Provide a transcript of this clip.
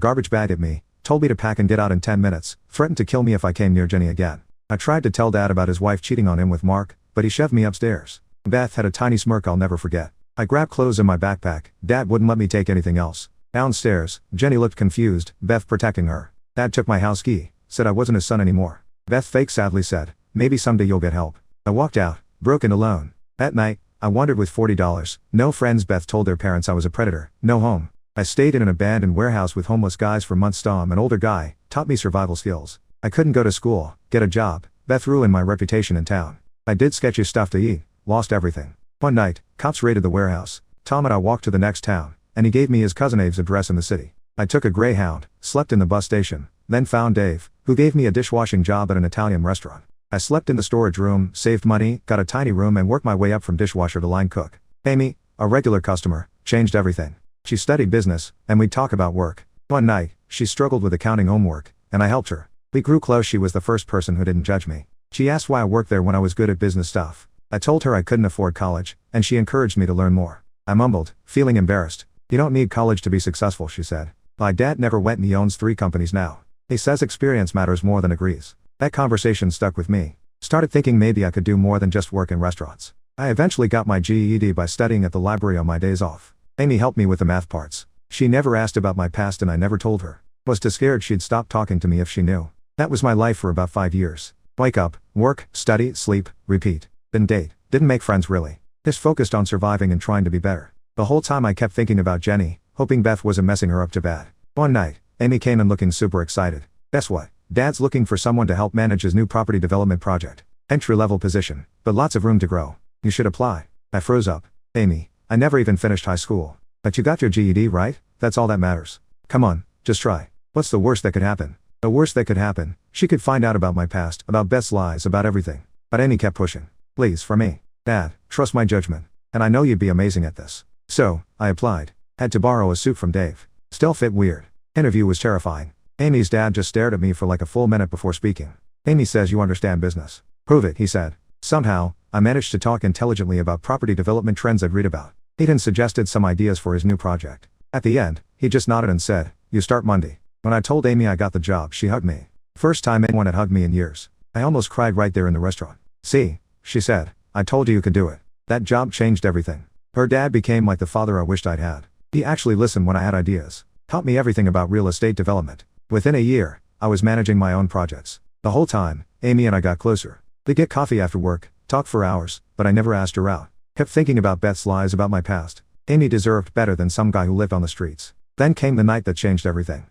garbage bag at me, told me to pack and get out in 10 minutes, threatened to kill me if I came near Jenny again. I tried to tell Dad about his wife cheating on him with Mark, but he shoved me upstairs. Beth had a tiny smirk I'll never forget. I grabbed clothes in my backpack, Dad wouldn't let me take anything else. Downstairs, Jenny looked confused, Beth protecting her. Dad took my house key, said I wasn't his son anymore. Beth fake sadly said, maybe someday you'll get help. I walked out, broken alone. That night, I wandered with $40. No friends. Beth told their parents I was a predator, no home. I stayed in an abandoned warehouse with homeless guys for months. Tom, an older guy, taught me survival skills. I couldn't go to school, get a job. Beth ruined my reputation in town. I did sketchy stuff to eat, lost everything. One night, cops raided the warehouse. Tom and I walked to the next town, and he gave me his cousin Abe's address in the city. I took a Greyhound, slept in the bus station, then found Dave, who gave me a dishwashing job at an Italian restaurant. I slept in the storage room, saved money, got a tiny room and worked my way up from dishwasher to line cook. Amy, a regular customer, changed everything. She studied business, and we'd talk about work. One night, she struggled with accounting homework, and I helped her. We grew close. She was the first person who didn't judge me. She asked why I worked there when I was good at business stuff. I told her I couldn't afford college, and she encouraged me to learn more. I mumbled, feeling embarrassed. You don't need college to be successful, she said. My dad never went and he owns 3 companies now. He says experience matters more than degrees. That conversation stuck with me. Started thinking maybe I could do more than just work in restaurants. I eventually got my GED by studying at the library on my days off. Amy helped me with the math parts. She never asked about my past and I never told her. Was too scared she'd stop talking to me if she knew. That was my life for about 5 years. Wake up, work, study, sleep, repeat. Then date. Didn't make friends really. Just focused on surviving and trying to be better. The whole time I kept thinking about Jenny, hoping Beth wasn't messing her up too bad. One night, Amy came in looking super excited. Guess what? Dad's looking for someone to help manage his new property development project. Entry-level position, but lots of room to grow. You should apply. I froze up. Amy, I never even finished high school. But you got your GED, right? That's all that matters. Come on, just try. What's the worst that could happen? The worst that could happen, she could find out about my past, about Beth's lies, about everything. But Amy kept pushing. Please, for me. Dad, trust my judgment. And I know you'd be amazing at this. So, I applied. Had to borrow a suit from Dave. Still fit weird. Interview was terrifying. Amy's dad just stared at me for like a full minute before speaking. Amy says you understand business. Prove it, he said. Somehow, I managed to talk intelligently about property development trends I'd read about. He then suggested some ideas for his new project. At the end, he just nodded and said, you start Monday. When I told Amy I got the job, she hugged me. First time anyone had hugged me in years. I almost cried right there in the restaurant. See, she said, I told you could do it. That job changed everything. Her dad became like the father I wished I'd had. He actually listened when I had ideas. Taught me everything about real estate development. Within a year, I was managing my own projects. The whole time, Amy and I got closer. We'd get coffee after work, talk for hours, but I never asked her out. Kept thinking about Beth's lies about my past. Amy deserved better than some guy who lived on the streets. Then came the night that changed everything.